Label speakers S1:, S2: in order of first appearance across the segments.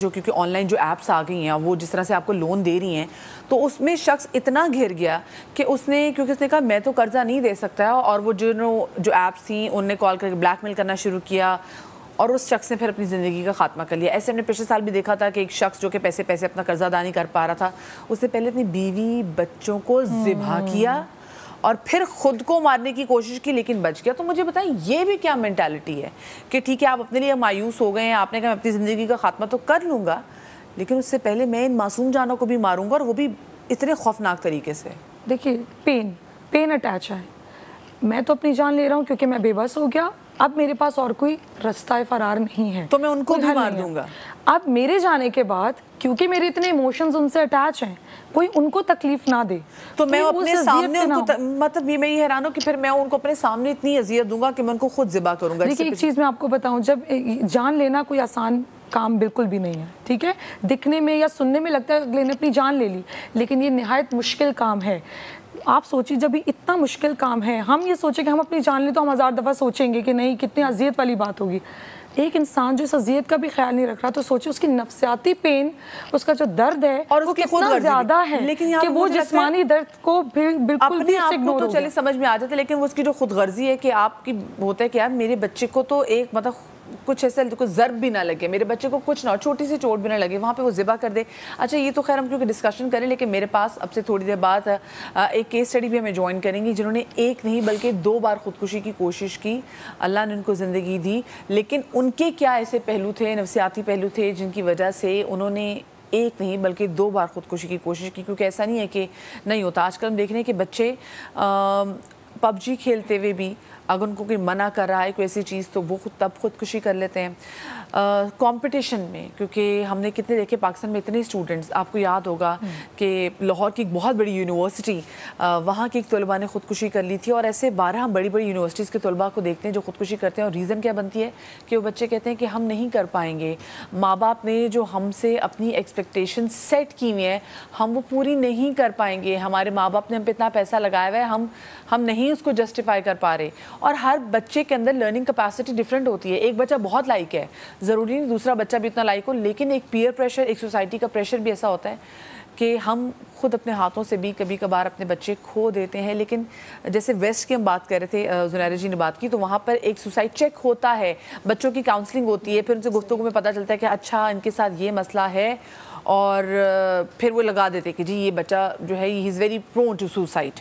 S1: جو کیونکہ on line جو ایپس آ گئی ہیں وہ جس طرح سے آپ کو لون دے رہی ہیں تو اس میں شخص اتنا گھر گیا کہ اس نے کیونکہ اس نے کہا میں تو قرضہ نہیں دے سکتا اور وہ جو ایپس تھیں ان نے کال کر کے بلیک میل کرنا شروع کیا اور اس شخص نے پھر اپنی زندگی کا خاتمہ کر لیا. ایسے ہم نے پچھلے سال بھی دیکھا تھا کہ ایک شخص جو کہ پیسے اپنا قرضہ ادا نہیں کر پا رہا تھا, اس نے پہلے اپنی بیوی بچوں کو ذبح کیا اور پھر خود کو مارنے کی کوشش کی لیکن بچ گیا. تو مجھے بتائیں یہ بھی کیا مینٹالٹی ہے کہ ٹھیک ہے آپ اپنے لیے مایوس ہو گئے ہیں, آپ نے کہا میں اپنی زندگی کا خاتمہ تو کر لوں گا لیکن اس سے پہلے میں ان معصوم جانوں کو بھی ماروں گا اور وہ بھی اتنے خوفناک طریقے سے.
S2: دیکھیے پین اٹیچ ہے. میں تو اپنی جان لے رہا ہوں کیونکہ میں بے بس ہو گیا, اب میرے پاس اور کوئی رستہ فرار نہیں ہے
S1: تو میں ان کو بھی مار دوں گا.
S2: اب میرے جانے کے بعد کیونکہ میرے اتنے ایموشنز ان سے اٹیچ ہیں, کوئی ان کو تکلیف نہ دے
S1: تو میں اپنے سامنے ان کو مطلب یہ میں یہ حیران ہوں کہ پھر میں ان کو اپنے سامنے اتنی اذیت دوں گا کہ میں ان کو خود ذبح کروں گا.
S2: دیکھیے ایک چیز میں آپ کو بتاؤں, جب جان لینا کوئی آسان کام بالکل بھی نہیں ہے, ٹھیک ہے, دکھنے میں یا سننے میں لگتا ہے اگلے نے اپنی جان لے لی لیکن یہ نہایت مشکل کام ہے. آپ سوچیں جب یہ اتنا مشکل کام ہے, ہم یہ سوچیں کہ ہم اپنی جان لیں تو ہم 1000 دفعہ سوچیں گے کہ نہیں کتنی اذیت والی بات ہوگی. ایک انسان جو اس اذیت کا بھی خیال نہیں رکھ رہا تو سوچے اس کی نفسیاتی پین, اس کا جو درد ہے وہ کتنا زیادہ ہے کہ وہ جسمانی درد کو بالکل بھی اس سے اگنور ہو گیا.
S1: چلے سمجھ میں آ جاتا ہے لیکن وہ اس کی جو خود غرضی ہے کہ آپ کی ہوتا ہے کہ یار میرے بچے کو تو ایک مطلب کچھ ایسے کوئی ضرب بھی نہ لگے, میرے بچے کو کچھ نہ چھوٹی سی چوٹ بھی نہ لگے, وہاں پہ وہ ذبح کر دے. اچھا یہ تو خیر ہم کیونکہ ڈسکشن کریں لیکن میرے پاس اب سے تھوڑی دیر بعد ایک کیس اسٹڈی بھی ہمیں جوائن کریں گی جنہوں نے ایک نہیں بلکہ 2 بار خودکشی کی کوشش کی. اللہ نے ان کو زندگی دی لیکن ان کے کیا ایسے پہلو تھے, نفسیاتی پہلو تھے جن کی وجہ سے انہوں نے ایک نہیں بلکہ 2 بار خودکشی کی کوشش کی. کیونکہ ایسا نہیں ہے کہ نہیں ہوتا, آج کل ہم دیکھ رہے ہیں کہ بچے پب جی کھیلتے ہوئے بھی اگر ان کو کوئی منع کر رہا ہے کوئی ایسی چیز تو وہ تب خودکشی کر لیتے ہیں. کمپٹیشن میں کیونکہ ہم نے کتنے دیکھے پاکستان میں اتنے اسٹوڈنٹس, آپ کو یاد ہوگا کہ لاہور کی ایک بہت بڑی یونیورسٹی وہاں کی ایک طلباء نے خودکشی کر لی تھی اور ایسے 12 بڑی بڑی یونیورسٹیز کے طلباء کو دیکھتے ہیں جو خودکشی کرتے ہیں اور ریزن کیا بنتی ہے کہ وہ بچے کہتے ہیں کہ ہم نہیں کر پائیں گے, ماں باپ نے جو ہم سے اپنی ایکسپیکٹیشن سیٹ کی ہوئی ہیں ہم وہ پوری نہیں کر پائیں گے, ہمارے ماں باپ نے ہم پہ اتنا پیسہ لگایا ہوا ہے ہم نہیں اس کو جسٹیفائی کر پا رہے. اور ہر بچے کے اندر لرننگ کیپیسٹی ڈیفرنٹ ہوتی ہے. ایک بچہ بہت لائق ہے, ضروری نہیں دوسرا بچہ بھی اتنا لائق ہو, لیکن ایک پیئر پریشر, ایک سوسائٹی کا پریشر بھی ایسا ہوتا ہے کہ ہم خود اپنے ہاتھوں سے بھی کبھی کبھار اپنے بچے کھو دیتے ہیں. لیکن جیسے ویسٹ کی ہم بات کر رہے تھے, زنیرہ جی نے بات کی, تو وہاں پر ایک سوسائٹ چیک ہوتا ہے, بچوں کی کاؤنسلنگ ہوتی ہے, پھر ان سے گفتگو میں پتہ چلتا ہے کہ اچھا ان کے ساتھ یہ مسئلہ ہے اور پھر وہ لگا دیتے کہ جی یہ بچہ جو ہے he is very prone to suicide,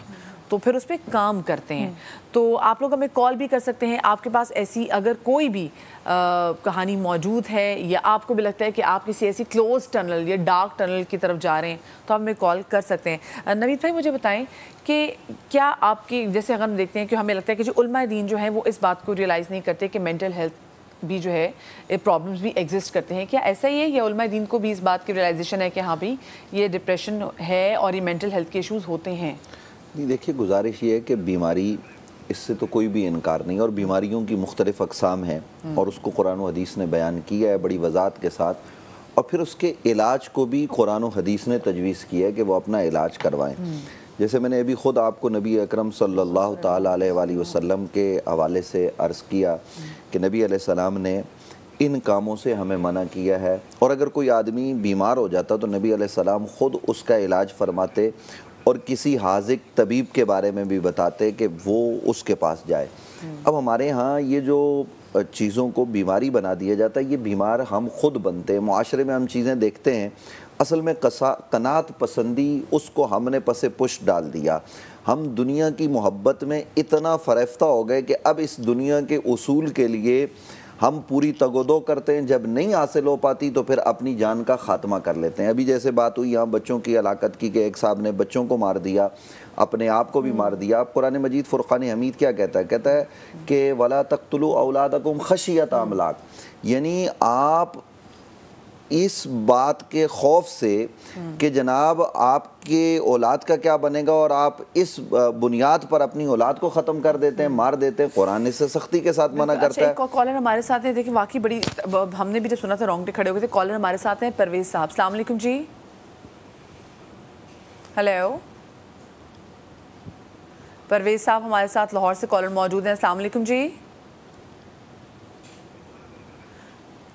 S1: تو پھر اس پہ کام کرتے ہیں. تو آپ لوگ ہمیں کال بھی کر سکتے ہیں, آپ کے پاس ایسی اگر کوئی بھی کہانی موجود ہے یا آپ کو بھی لگتا ہے کہ آپ کسی ایسی کلوز ٹنل یا ڈارک ٹنل کی طرف جا رہے ہیں تو آپ ہمیں کال کر سکتے ہیں. نوید بھائی مجھے بتائیں کہ کیا آپ کی جیسے اگر ہم دیکھتے ہیں کہ ہمیں لگتا ہے کہ جو علماء دین جو ہیں وہ اس بات کو ریئلائز نہیں کرتے کہ مینٹل ہیلتھ بھی جو ہے پرابلمس بھی ایگزسٹ کرتے ہیں, کیا ایسا ہی ہے یا علماء دین کو بھی اس بات کی ریئلائزیشن ہے کہ ہاں بھی یہ ڈپریشن ہے اور یہ مینٹل ہیلتھ کے ایشوز ہوتے ہیں؟
S3: نہیں دیکھیے گزارش یہ ہے کہ بیماری اس سے تو کوئی بھی انکار نہیں, اور بیماریوں کی مختلف اقسام ہیں اور اس کو قرآن و حدیث نے بیان کیا ہے بڑی وضاحت کے ساتھ, اور پھر اس کے علاج کو بھی قرآن و حدیث نے تجویز کیا ہے کہ وہ اپنا علاج کروائیں. جیسے میں نے ابھی خود آپ کو نبی اکرم صلی اللہ تعالیٰ علیہ وآلہ وسلم کے حوالے سے عرض کیا کہ نبی علیہ السلام نے ان کاموں سے ہمیں منع کیا ہے, اور اگر کوئی آدمی بیمار ہو جاتا تو نبی علیہ السلام خود اس کا علاج فرماتے اور کسی حاذق طبیب کے بارے میں بھی بتاتے کہ وہ اس کے پاس جائے. اب ہمارے ہاں یہ جو چیزوں کو بیماری بنا دیا جاتا ہے, یہ بیمار ہم خود بنتے ہیں. معاشرے میں ہم چیزیں دیکھتے ہیں, اصل میں قناعت پسندی اس کو ہم نے پس پش ڈال دیا. ہم دنیا کی محبت میں اتنا فریفتہ ہو گئے کہ اب اس دنیا کے اصول کے لیے ہم پوری تگ و دو کرتے ہیں, جب نہیں حاصل ہو پاتی تو پھر اپنی جان کا خاتمہ کر لیتے ہیں. ابھی جیسے بات ہوئی یہاں بچوں کی ہلاکت کی کہ ایک صاحب نے بچوں کو مار دیا, اپنے آپ کو بھی مار دیا. قرآن مجید فرقان حمید کیا کہتا ہے؟ کہتا ہے کہ وَلَا تَقْتُلُوا أَوْلَادَكُمْ خَشْيَةَ إِمْلَاقٍ, یعنی آپ اس بات کے خوف سے کہ جناب آپ کے اولاد کا کیا بنے گا اور آپ اس بنیاد پر اپنی اولاد کو ختم کر دیتے ہیں, مار دیتے ہیں. قرآن اس سے سختی کے ساتھ منع کرتا ہے.
S1: ایک کالر ہمارے ساتھ ہیں, دیکھیں واقعی بڑی ہم نے بھی جب سنا تھا رونگٹے کھڑے ہو گئے تھے. کالر ہمارے ساتھ ہیں پرویز صاحب. السلام علیکم جی. ہیلو پرویز صاحب ہمارے ساتھ لاہور سے کالر موجود ہیں. السلام علیکم جی.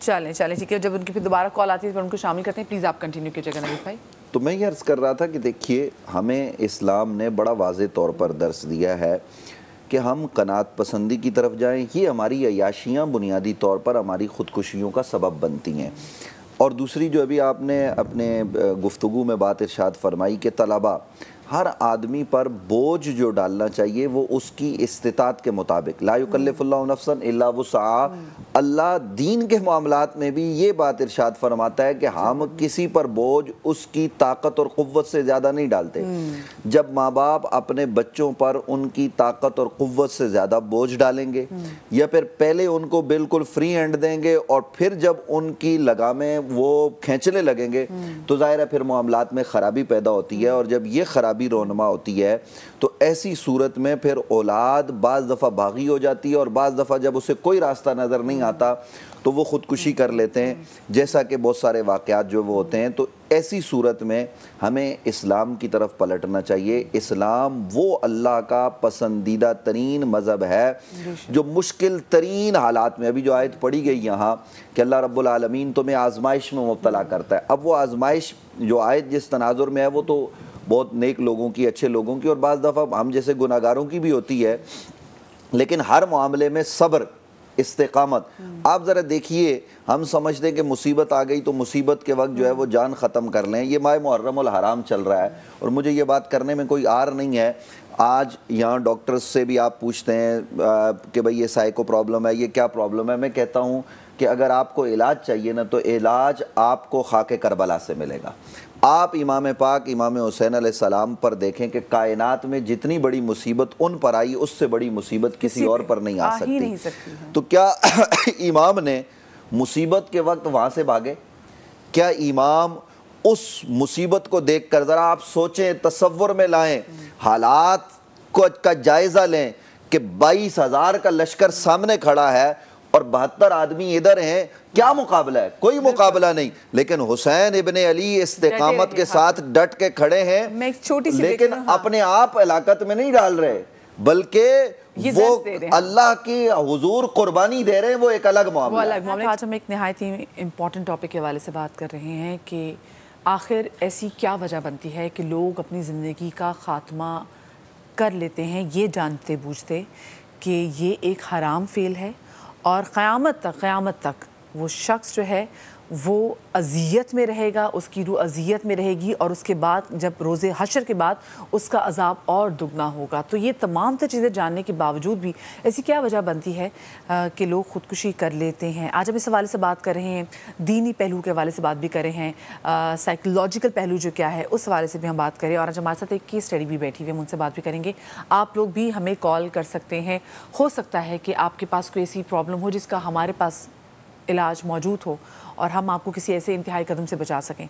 S1: چلیں ٹھیک ہے, جب ان کی پھر دوبارہ کال آتی ہے پھر ان کو شامل کرتے ہیں. پلیز آپ کنٹینیو کیجیے گا نوید بھائی.
S3: تو میں یہ عرض کر رہا تھا کہ دیکھیے ہمیں اسلام نے بڑا واضح طور پر درس دیا ہے کہ ہم قناعت پسندی کی طرف جائیں. یہ ہماری عیاشیاں بنیادی طور پر ہماری خودکشیوں کا سبب بنتی ہیں. اور دوسری جو ابھی آپ نے اپنے گفتگو میں بات ارشاد فرمائی کہ طلباء, ہر آدمی پر بوجھ جو ڈالنا چاہیے وہ اس کی استطاعت کے مطابق, لا یکلف اللہ نفسا الا وسعہا. اللہ دین کے معاملات میں بھی یہ بات ارشاد فرماتا ہے کہ ہم کسی پر بوجھ اس کی طاقت اور قوت سے زیادہ نہیں ڈالتے. جب ماں باپ اپنے بچوں پر ان کی طاقت اور قوت سے زیادہ بوجھ ڈالیں گے یا پھر پہلے ان کو بالکل فری ہینڈ دیں گے اور پھر جب ان کی لگامیں وہ کھینچنے لگیں گے تو ظاہر ہے پھر معاملات میں خرابی پیدا ہوتی ہے. اور جب یہ خرابی رونما ہوتی ہے تو ایسی صورت میں پھر اولاد بعض دفعہ باغی ہو جاتی ہے اور بعض دفعہ جب اسے کوئی راستہ نظر نہیں آتا تو وہ خودکشی کر لیتے ہیں, جیسا کہ بہت سارے واقعات جو وہ ہوتے ہیں. تو ایسی صورت میں ہمیں اسلام کی طرف پلٹنا چاہیے. اسلام وہ اللہ کا پسندیدہ ترین مذہب ہے جو مشکل ترین حالات میں, ابھی جو آیت پڑھی گئی یہاں کہ اللہ رب العالمین تمہیں آزمائش میں مبتلا کرتا ہے, اب وہ آزمائش جو آیت جس تناظر میں ہے وہ تو بہت نیک لوگوں کی, اچھے لوگوں کی اور بعض دفعہ ہم جیسے گناہگاروں کی بھی ہوتی ہے, لیکن ہر معاملے میں صبر, استقامت. آپ ذرا دیکھیے, ہم سمجھتے ہیں کہ مصیبت آ گئی تو مصیبت کے وقت جو ہے وہ جان ختم کر لیں. یہ ماہ محرم الحرام چل رہا ہے اور مجھے یہ بات کرنے میں کوئی عار نہیں ہے. آج یہاں ڈاکٹرز سے بھی آپ پوچھتے ہیں کہ بھئی یہ سائیکو پرابلم ہے, یہ کیا پرابلم ہے. میں کہتا ہوں کہ اگر آپ کو علاج چاہیے نا تو علاج آپ کو خاک کربلا سے ملے گا. آپ امام پاک امام حسین علیہ السلام پر دیکھیں کہ کائنات میں جتنی بڑی مصیبت ان پر آئی اس سے بڑی مصیبت کسی اور پر نہیں آ سکتی. تو کیا امام نے مصیبت کے وقت وہاں سے بھاگے؟ کیا امام اس مصیبت کو دیکھ کر ذرا آپ سوچیں, تصور میں لائیں, حالات کا جائزہ لیں کہ 22,000 کا لشکر سامنے کھڑا ہے اور 72 آدمی ادھر ہیں, کیا مقابلہ ہے؟ کوئی مقابلہ نہیں. لیکن حسین ابن علی استقامت کے ساتھ ڈٹ کے کھڑے ہیں, لیکن اپنے آپ علاقت میں نہیں ڈال رہے بلکہ وہ اللہ کی حضور قربانی دے رہے ہیں. وہ ایک الگ معاملہ ہے.
S1: آج ہم ایک نہایت ہی امپورٹنٹ ٹاپک کے حوالے سے بات کر رہے ہیں کہ آخر ایسی کیا وجہ بنتی ہے کہ لوگ اپنی زندگی کا خاتمہ کر لیتے ہیں یہ جانتے بوجھتے کہ یہ ایک حرام فعل ہے اور قیامت تک وہ شخص جو ہے وہ اذیت میں رہے گا, اس کی روح اذیت میں رہے گی اور اس کے بعد جب روز حشر کے بعد اس کا عذاب اور دگنا ہوگا. تو یہ تمام تر چیزیں جاننے کے باوجود بھی ایسی کیا وجہ بنتی ہے کہ لوگ خودکشی کر لیتے ہیں؟ آج ہم اس حوالے سے بات کر رہے ہیں, دینی پہلو کے حوالے سے بات بھی کر رہے ہیں, سائیکولوجیکل پہلو جو کیا ہے اس حوالے سے بھی ہم بات کریں. اور آج ہمارے ساتھ ایک کیس اسٹڈی بھی بیٹھی ہوئی ہے, ہم ان سے بات بھی کریں گے. آپ لوگ بھی ہمیں کال کر سکتے ہیں. ہو سکتا ہے کہ آپ کے پاس کوئی ایسی پرابلم ہو جس کا ہمارے پاس علاج موجود ہو اور ہم آپ کو کسی ایسے انتہائی قدم سے بچا سکیں.